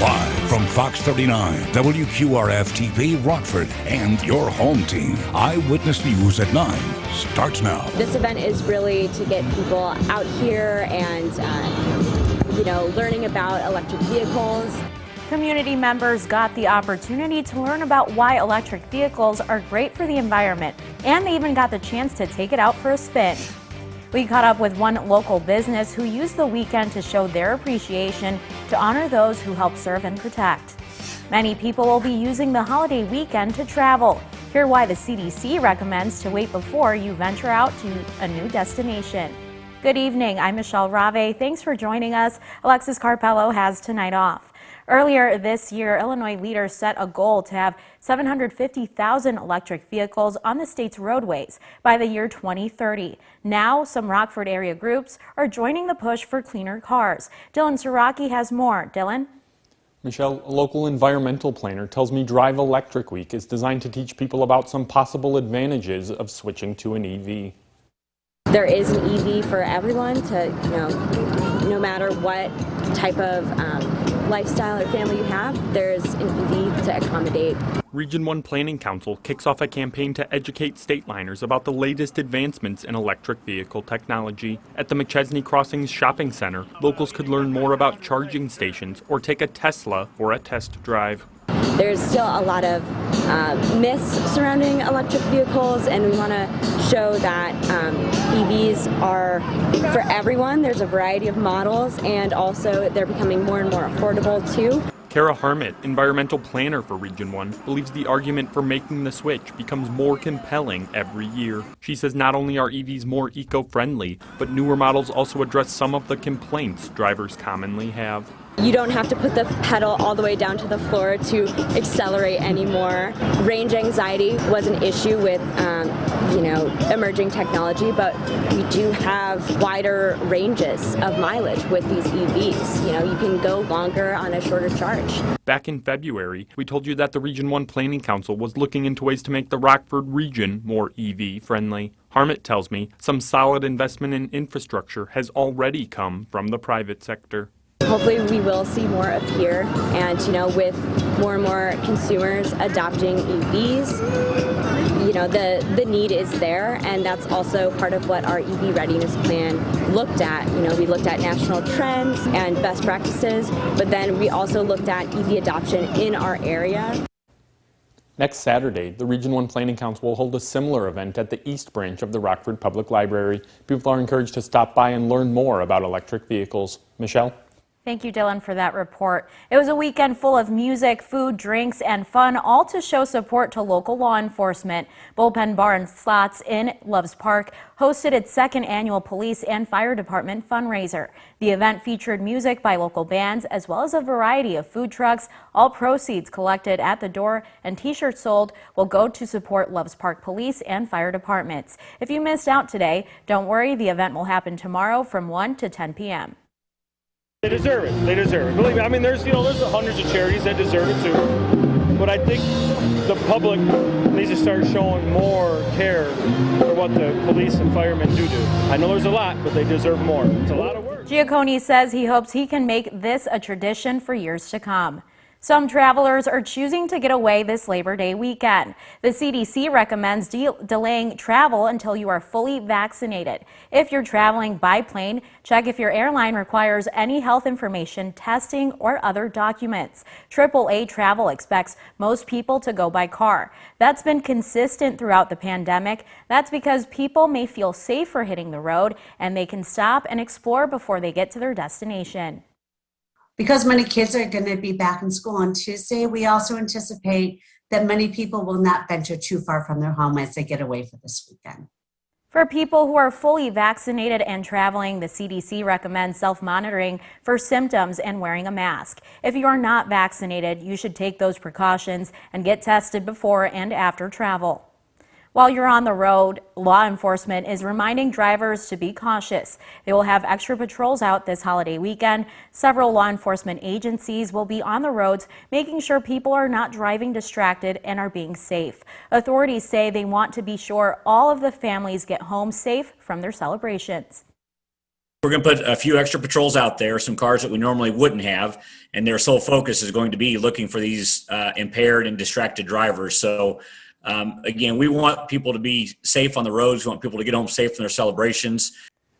Live from Fox 39, WQRF-TV Rockford, and your home team, Eyewitness News at 9 starts now. This event is really to get people out here and, learning about electric vehicles. Community members got the opportunity to learn about why electric vehicles are great for the environment, and they even got the chance to take it out for a spin. We caught up with one local business who used the weekend to show their appreciation to honor those who help serve and protect. Many people will be using the holiday weekend to travel. Hear why the CDC recommends to wait before you venture out to a new destination. Good evening, I'm Michelle Rave. Thanks for joining us. Alexis Carpello has tonight off. Earlier this year, Illinois leaders set a goal to have 750,000 electric vehicles on the state's roadways by the year 2030. Now, some Rockford area groups are joining the push for cleaner cars. Dylan Siraki has more. Dylan? Michelle, a local environmental planner tells me Drive Electric Week is designed to teach people about some possible advantages of switching to an EV. There is an EV for everyone to, no matter what type of lifestyle or family you have, there's an EV to accommodate. Region 1 Planning Council kicks off a campaign to educate stateliners about the latest advancements in electric vehicle technology. At the McChesney Crossings Shopping Center, locals could learn more about charging stations or take a Tesla for a test drive. There's still a lot of myths surrounding electric vehicles, and we want to show that EVs are for everyone. There's a variety of models, and also they're becoming more and more affordable too. Kara Harmit, environmental planner for Region 1, believes the argument for making the switch becomes more compelling every year. She says not only are EVs more eco-friendly, but newer models also address some of the complaints drivers commonly have. You don't have to put the pedal all the way down to the floor to accelerate anymore. Range anxiety was an issue with, emerging technology, but we do have wider ranges of mileage with these EVs. You can go longer on a shorter charge. Back in February, we told you that the Region 1 Planning Council was looking into ways to make the Rockford region more EV friendly. Harmit tells me some solid investment in infrastructure has already come from the private sector. Hopefully we will see more appear, and with more and more consumers adopting EVs, the need is there, and that's also part of what our EV readiness plan looked at. We looked at national trends and best practices, but then we also looked at EV adoption in our area. Next Saturday, the Region 1 Planning Council will hold a similar event at the East Branch of the Rockford Public Library. People are encouraged to stop by and learn more about electric vehicles. Michelle? Thank you, Dylan, for that report. It was a weekend full of music, food, drinks, and fun, all to show support to local law enforcement. Bullpen Bar and Slots in Loves Park hosted its second annual police and fire department fundraiser. The event featured music by local bands as well as a variety of food trucks. All proceeds collected at the door and t-shirts sold will go to support Loves Park police and fire departments. If you missed out today, don't worry, the event will happen tomorrow from 1 to 10 p.m. They deserve it. They deserve it. Believe me, there's hundreds of charities that deserve it too. But I think the public needs to start showing more care for what the police and firemen do. I know there's a lot, but they deserve more. It's a lot of work. Giacone says he hopes he can make this a tradition for years to come. Some travelers are choosing to get away this Labor Day weekend. The CDC recommends delaying travel until you are fully vaccinated. If you're traveling by plane, check if your airline requires any health information, testing, or other documents. AAA Travel expects most people to go by car. That's been consistent throughout the pandemic. That's because people may feel safer hitting the road, and they can stop and explore before they get to their destination. Because many kids are going to be back in school on Tuesday, we also anticipate that many people will not venture too far from their home as they get away for this weekend. For people who are fully vaccinated and traveling, the CDC recommends self-monitoring for symptoms and wearing a mask. If you are not vaccinated, you should take those precautions and get tested before and after travel. While you're on the road, law enforcement is reminding drivers to be cautious. They will have extra patrols out this holiday weekend. Several law enforcement agencies will be on the roads, making sure people are not driving distracted and are being safe. Authorities say they want to be sure all of the families get home safe from their celebrations. We're going to put a few extra patrols out there, some cars that we normally wouldn't have, and their sole focus is going to be looking for these impaired and distracted drivers. So again, we want people to be safe on the roads. We want people to get home safe from their celebrations.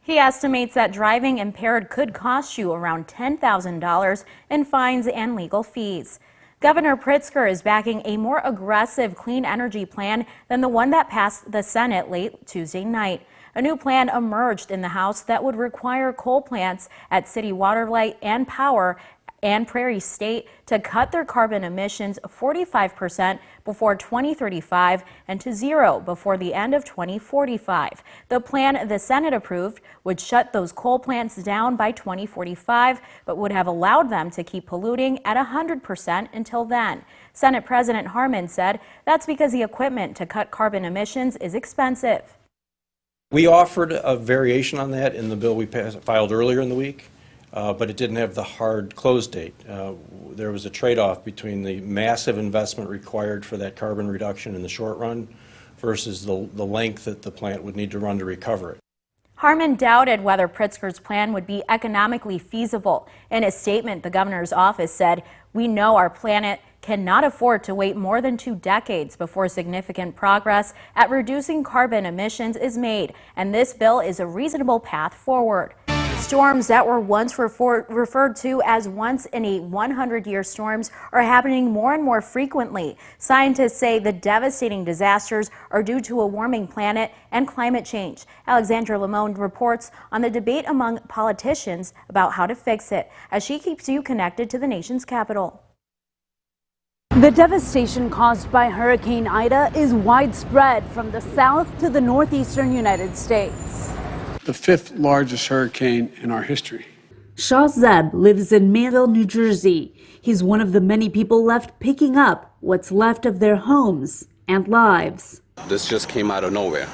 He estimates that driving impaired could cost you around $10,000 in fines and legal fees. Governor Pritzker is backing a more aggressive clean energy plan than the one that passed the Senate late Tuesday night. A new plan emerged in the House that would require coal plants at City Water, Light and Power and Prairie State to cut their carbon emissions 45% before 2035 and to zero before the end of 2045. The plan the Senate approved would shut those coal plants down by 2045, but would have allowed them to keep polluting at 100% until then. Senate President Harman said that's because the equipment to cut carbon emissions is expensive. We offered a variation on that in the bill we filed earlier in the week. But it didn't have the hard close date. There was a trade-off between the massive investment required for that carbon reduction in the short run versus the length that the plant would need to run to recover it. Harman doubted whether Pritzker's plan would be economically feasible. In a statement, the governor's office said, "We know our planet cannot afford to wait more than 2 decades before significant progress at reducing carbon emissions is made, and this bill is a reasonable path forward." Storms that were once referred to as once in a 100-year storms are happening more and more frequently. Scientists say the devastating disasters are due to a warming planet and climate change. Alexandra Limon reports on the debate among politicians about how to fix it as she keeps you connected to the nation's capital. The devastation caused by Hurricane Ida is widespread from the south to the northeastern United States. The 5th largest hurricane in our history. Shah Zeb lives in Mayville, New Jersey. He's one of the many people left picking up what's left of their homes and lives. This just came out of nowhere.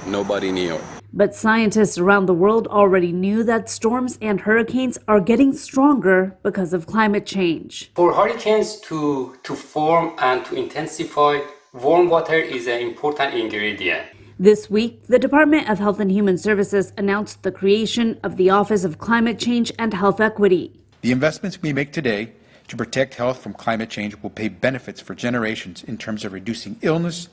Nobody knew it. But scientists around the world already knew that storms and hurricanes are getting stronger because of climate change. For hurricanes to form and to intensify, warm water is an important ingredient. This week, the Department of Health and Human Services announced the creation of the Office of Climate Change and Health Equity. The investments we make today to protect health from climate change will pay benefits for generations in terms of reducing illness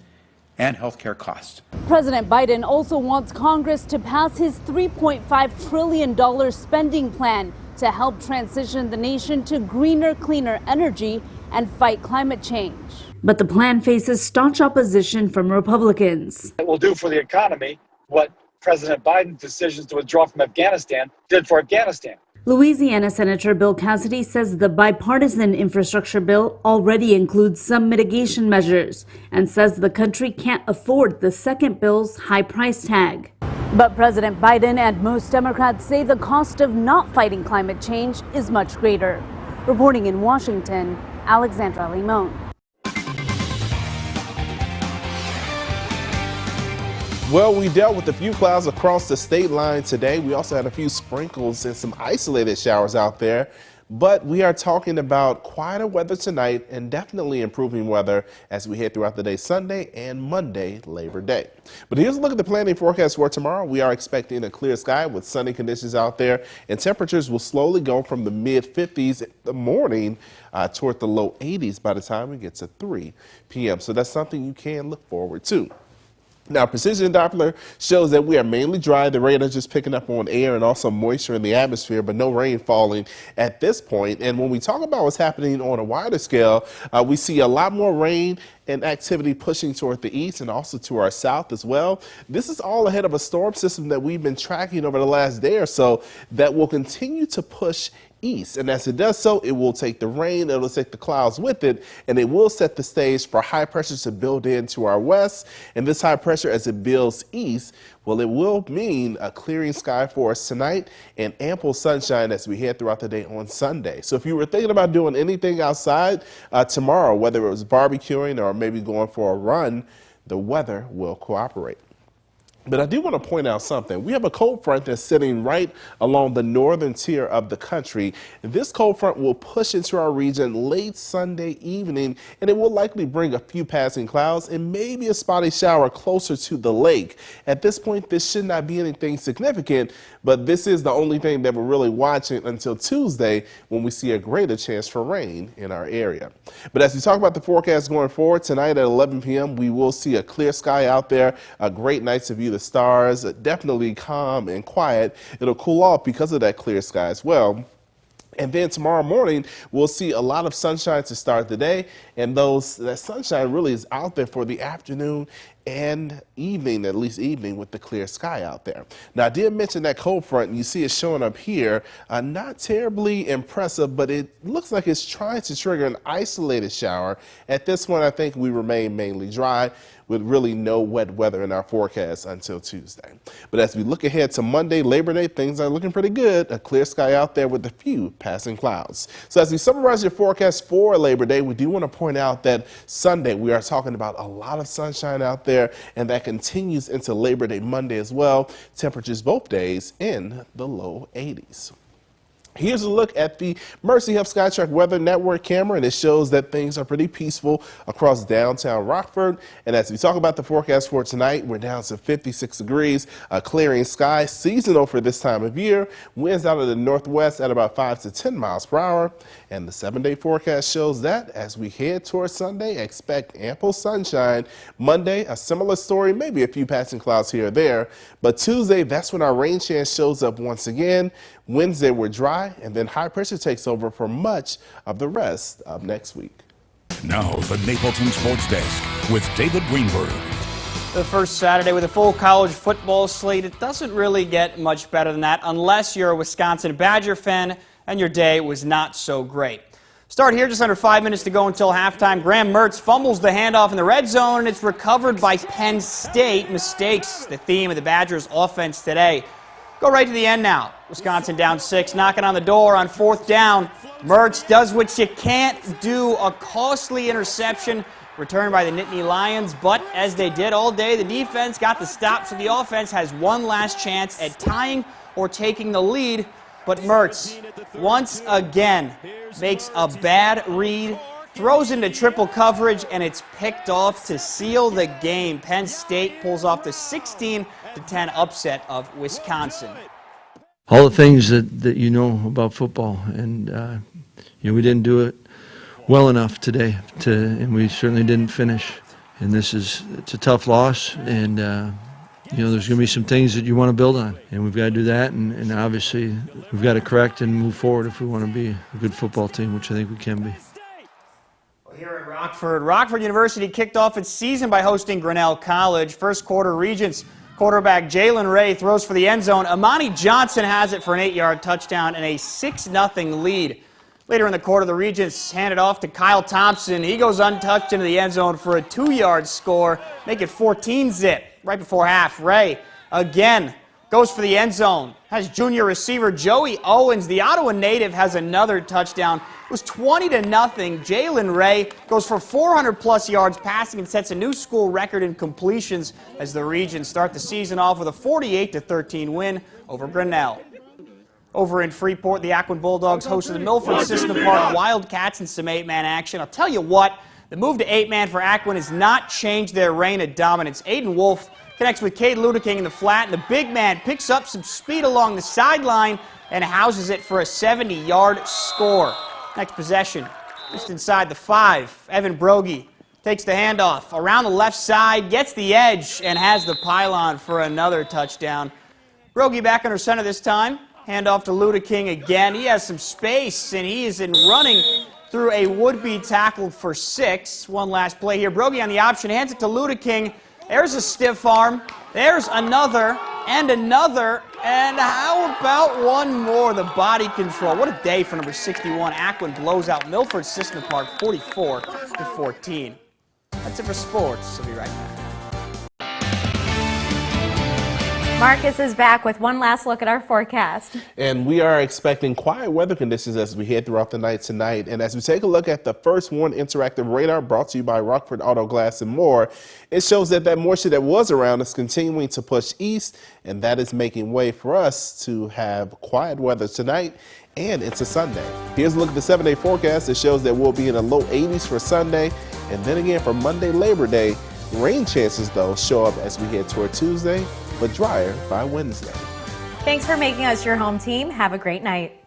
and healthcare costs. President Biden also wants Congress to pass his $3.5 trillion spending plan to help transition the nation to greener, cleaner energy and fight climate change. But the plan faces staunch opposition from Republicans. It will do for the economy what President Biden's decisions to withdraw from Afghanistan did for Afghanistan. Louisiana Senator Bill Cassidy says the bipartisan infrastructure bill already includes some mitigation measures and says the country can't afford the second bill's high price tag. But President Biden and most Democrats say the cost of not fighting climate change is much greater. Reporting in Washington, Alexandra Limon. Well, we dealt with a few clouds across the state line today. We also had a few sprinkles and some isolated showers out there. But we are talking about quieter weather tonight and definitely improving weather as we head throughout the day Sunday and Monday, Labor Day. But here's a look at the planning forecast for tomorrow. We are expecting a clear sky with sunny conditions out there, and temperatures will slowly go from the mid-50s in the morning toward the low 80s by the time it gets to 3 p.m. So that's something you can look forward to. Now, precision Doppler shows that we are mainly dry. The radar just picking up on air and also moisture in the atmosphere, but no rain falling at this point. And when we talk about what's happening on a wider scale, we see a lot more rain and activity pushing toward the east and also to our south as well. This is all ahead of a storm system that we've been tracking over the last day or so that will continue to push east. And as it does so, it will take the rain, it'll take the clouds with it, and it will set the stage for high pressure to build into our west. And this high pressure, as it builds east, well, it will mean a clearing sky for us tonight and ample sunshine as we head throughout the day on Sunday. So if you were thinking about doing anything outside tomorrow, whether it was barbecuing or maybe going for a run, the weather will cooperate. But I do want to point out something. We have a cold front that's sitting right along the northern tier of the country. This cold front will push into our region late Sunday evening, and it will likely bring a few passing clouds and maybe a spotty shower closer to the lake. At this point, this should not be anything significant, but this is the only thing that we're really watching until Tuesday, when we see a greater chance for rain in our area. But as we talk about the forecast going forward, tonight at 11 p.m., we will see a clear sky out there, a great night to view the stars, definitely calm and quiet. It'll cool off because of that clear sky as well. And then tomorrow morning, we'll see a lot of sunshine to start the day, and that sunshine really is out there for the afternoon and evening, at least evening, with the clear sky out there. Now, I did mention that cold front, and you see it showing up here. Not terribly impressive, but it looks like it's trying to trigger an isolated shower. At this point, I think we remain mainly dry, with really no wet weather in our forecast until Tuesday. But as we look ahead to Monday, Labor Day, things are looking pretty good. A clear sky out there with a few passing clouds. So as we summarize your forecast for Labor Day, we do want to point out that Sunday we are talking about a lot of sunshine out there, and that continues into Labor Day Monday as well. Temperatures both days in the low 80s. Here's a look at the Mercy Health SkyTrack Weather Network camera, and it shows that things are pretty peaceful across downtown Rockford. And as we talk about the forecast for tonight, we're down to 56 degrees, a clearing sky, seasonal for this time of year. Winds out of the northwest at about 5 to 10 miles per hour. And the 7-day forecast shows that as we head towards Sunday, expect ample sunshine. Monday, a similar story, maybe a few passing clouds here or there. But Tuesday, that's when our rain chance shows up once again. Wednesday, we're dry, and then high pressure takes over for much of the rest of next week. Now, the Napleton Sports Desk with David Greenberg. The first Saturday with a full college football slate. It doesn't really get much better than that unless you're a Wisconsin Badger fan and your day was not so great. Start here, just under 5 minutes to go until halftime. Graham Mertz fumbles the handoff in the red zone, and it's recovered by Penn State. Mistakes, the theme of the Badgers' offense today. Go right to the end now. Wisconsin down 6, knocking on the door on 4th down. Mertz does what you can't do, a costly interception returned by the Nittany Lions, but as they did all day, the defense got the stop, so the offense has one last chance at tying or taking the lead. But Mertz, once again, makes a bad read, throws into triple coverage, and it's picked off to seal the game. Penn State pulls off the 16-10 upset of Wisconsin. All the things that you know about football, and we didn't do it well enough today, and we certainly didn't finish. And it's a tough loss, and there's going to be some things that you want to build on, and we've got to do that, and obviously we've got to correct and move forward if we want to be a good football team, which I think we can be. Here at Rockford University kicked off its season by hosting Grinnell College. First quarter, Regents quarterback Jalen Ray throws for the end zone. Amani Johnson has it for an 8-yard touchdown and a 6-0 lead. Later in the quarter, the Regents hand it off to Kyle Thompson. He goes untouched into the end zone for a 2-yard score, make it 14-zip. Right before half, Ray again goes for the end zone. Has junior receiver Joey Owens, the Ottawa native, has another touchdown. It was 20-0. Jalen Ray goes for 400-plus yards passing and sets a new school record in completions as the Regents start the season off with a 48-13 win over Grinnell. Over in Freeport, the Aquin Bulldogs hosted the Milford System Park Wildcats in some 8-man action. I'll tell you what, the move to 8-man for Aquin has not changed their reign of dominance. Aiden Wolf connects with Cade Ludeking in the flat, and the big man picks up some speed along the sideline and houses it for a 70-yard score. Next possession, just inside the 5, Evan Brogy takes the handoff around the left side, gets the edge, and has the pylon for another touchdown. Brogy back under center this time. Handoff to Ludeking again. He has some space, and he is running through a would-be tackle for 6. One last play here. Brogy on the option, hands it to Ludeking. There's a stiff arm. There's another, and another, and how about one more? The body control. What a day for number 61. Aquin blows out Milford System Park 44-14. That's it for sports. We'll be right back. Marcus is back with one last look at our forecast. And we are expecting quiet weather conditions as we head throughout the night tonight. And as we take a look at the First Warn Interactive Radar brought to you by Rockford Auto Glass and More, it shows that moisture that was around is continuing to push east, and that is making way for us to have quiet weather tonight and into Sunday. Here's a look at the 7-day forecast. It shows that we'll be in the low 80s for Sunday, and then again for Monday, Labor Day. Rain chances, though, show up as we head toward Tuesday, but drier by Wednesday. Thanks for making us your home team. Have a great night.